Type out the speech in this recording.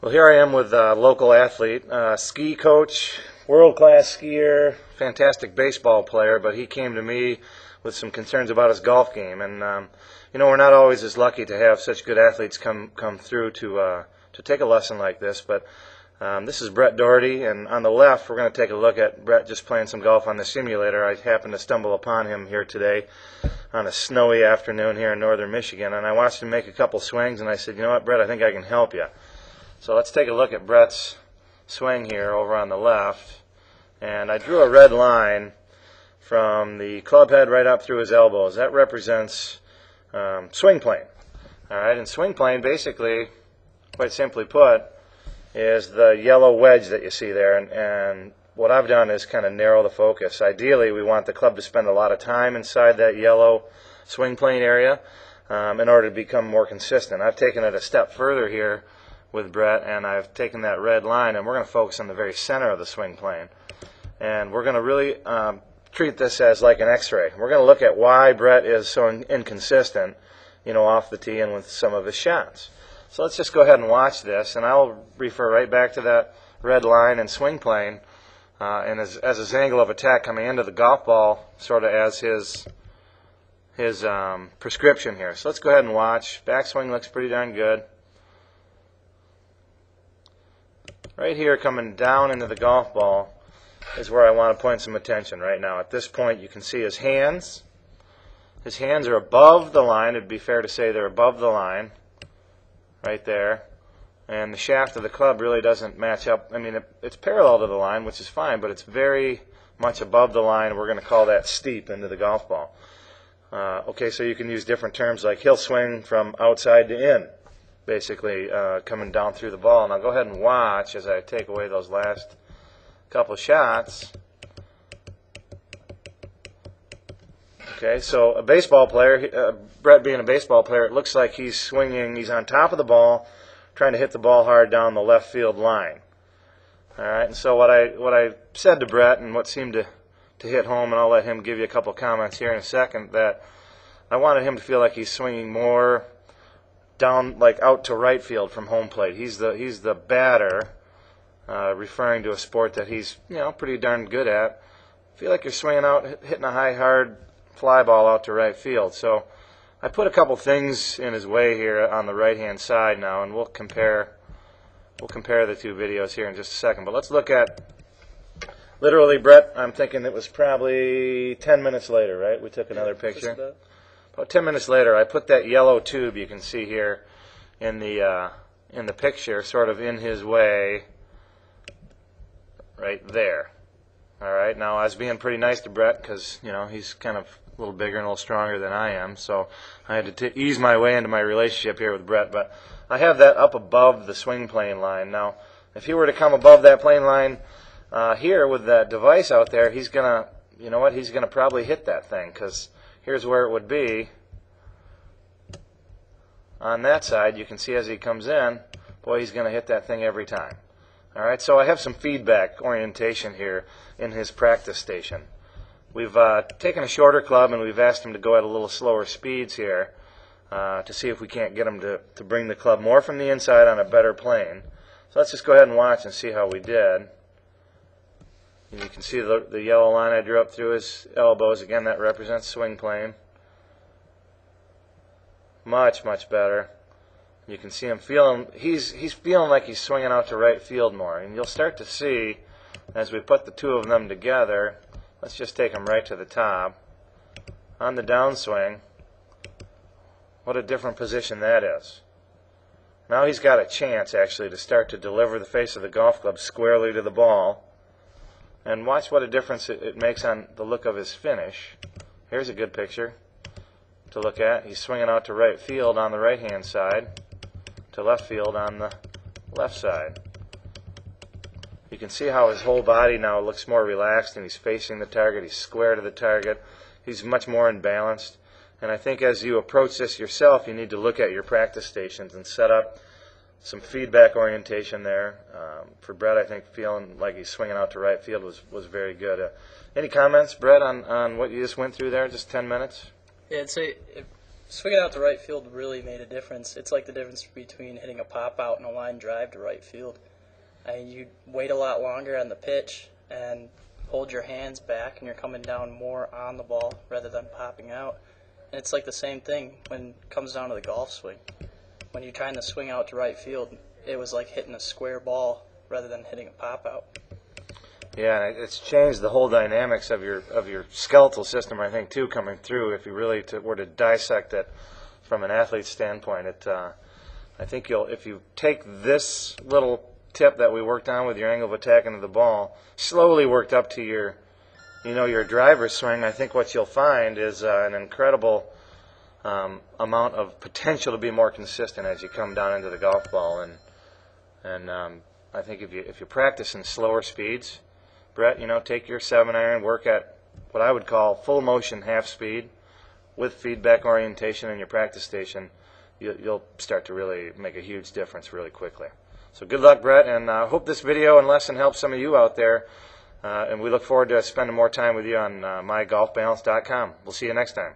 Well, here I am with a local athlete, ski coach, world-class skier, fantastic baseball player, but he came to me with some concerns about his golf game. And, we're not always as lucky to have such good athletes come through to take a lesson like this. But this is Brett Doherty, and on the left, we're going to take a look at Brett just playing some golf on the simulator. I happened to stumble upon him here today on a snowy afternoon here in northern Michigan, and I watched him make a couple swings, and I said, you know what, Brett, I think I can help you. So let's take a look at Brett's swing here over on the left. And I drew a red line from the club head right up through his elbows. That represents swing plane. All right, and swing plane basically, quite simply put, is the yellow wedge that you see there. And what I've done is kind of narrow the focus. Ideally, we want the club to spend a lot of time inside that yellow swing plane area in order to become more consistent. I've taken it a step further here with Brett, and I've taken that red line, and we're going to focus on the very center of the swing plane. And we're going to really treat this as like an x-ray. We're going to look at why Brett is so inconsistent, off the tee and with some of his shots. So let's just go ahead and watch this, and I'll refer right back to that red line and swing plane and as his angle of attack coming into the golf ball, sort of as his prescription here. So let's go ahead and watch. Backswing looks pretty darn good. Right here, coming down into the golf ball, is where I want to point some attention right now. At this point, you can see his hands. His hands are above the line. It'd be fair to say they're above the line, right there. And the shaft of the club really doesn't match up. I mean, it's parallel to the line, which is fine, but it's very much above the line. We're going to call that steep into the golf ball. Okay, so you can use different terms like he'll swing from outside to in, basically coming down through the ball. Now go ahead and watch as I take away those last couple of shots. Okay, so a baseball player, Brett being a baseball player, it looks like he's swinging, he's on top of the ball, trying to hit the ball hard down the left field line. All right, and so what I said to Brett, and what seemed to hit home, and I'll let him give you a couple of comments here in a second, that I wanted him to feel like he's swinging more down, like out to right field from home plate. He's the batter, referring to a sport that he's pretty darn good at. Feel like you're swinging out, hitting a high, hard fly ball out to right field. So I put a couple things in his way here on the right-hand side now, and we'll compare the two videos here in just a second. But let's look at literally Brett. I'm thinking it was probably 10 minutes later, right? We took another picture. About 10 minutes later, I put that yellow tube you can see here in the picture, sort of in his way, right there. All right. Now I was being pretty nice to Brett because he's kind of a little bigger and a little stronger than I am, so I had to ease my way into my relationship here with Brett. But I have that up above the swing plane line. Now, if he were to come above that plane line here with that device out there, he's gonna, he's gonna probably hit that thing, because here's where it would be. On that side, you can see as he comes in, boy, he's going to hit that thing every time. All right, so I have some feedback orientation here in his practice station. We've taken a shorter club, and we've asked him to go at a little slower speeds here to see if we can't get him to bring the club more from the inside on a better plane. So let's just go ahead and watch and see how we did. And you can see the yellow line I drew up through his elbows. Again, that represents swing plane. Much better. You can see him feeling, he's feeling like he's swinging out to right field more. And you'll start to see, as we put the two of them together, let's just take them right to the top. On the downswing, what a different position that is. Now he's got a chance, actually, to start to deliver the face of the golf club squarely to the ball. And watch what a difference it makes on the look of his finish. Here's a good picture to look at. He's swinging out to right field on the right-hand side, to left field on the left side. You can see how his whole body now looks more relaxed, and he's facing the target. He's square to the target. He's much more imbalanced. And I think as you approach this yourself, you need to look at your practice stations and set up some feedback orientation there. For Brett, I think feeling like he's swinging out to right field was very good. Any comments, Brett, on what you just went through there, just 10 minutes? Yeah, I'd say Swinging out to right field really made a difference. It's like the difference between hitting a pop out and a line drive to right field. You wait a lot longer on the pitch and hold your hands back, and you're coming down more on the ball rather than popping out. And it's like the same thing when it comes down to the golf swing. When you're trying to swing out to right field, it was like hitting a square ball rather than hitting a pop out. Yeah, and it's changed the whole dynamics of your skeletal system, I think, too, coming through. If you really were to dissect it from an athlete's standpoint, I think if you take this little tip that we worked on with your angle of attack into the ball, slowly worked up to your driver's swing, I think what you'll find is an incredible amount of potential to be more consistent as you come down into the golf ball. And I think if you practice in slower speeds, Brett, take your 7-iron, work at what I would call full motion half speed with feedback orientation in your practice station, you'll start to really make a huge difference really quickly. So good luck, Brett, and I hope this video and lesson helps some of you out there. And we look forward to spending more time with you on mygolfbalance.com. We'll see you next time.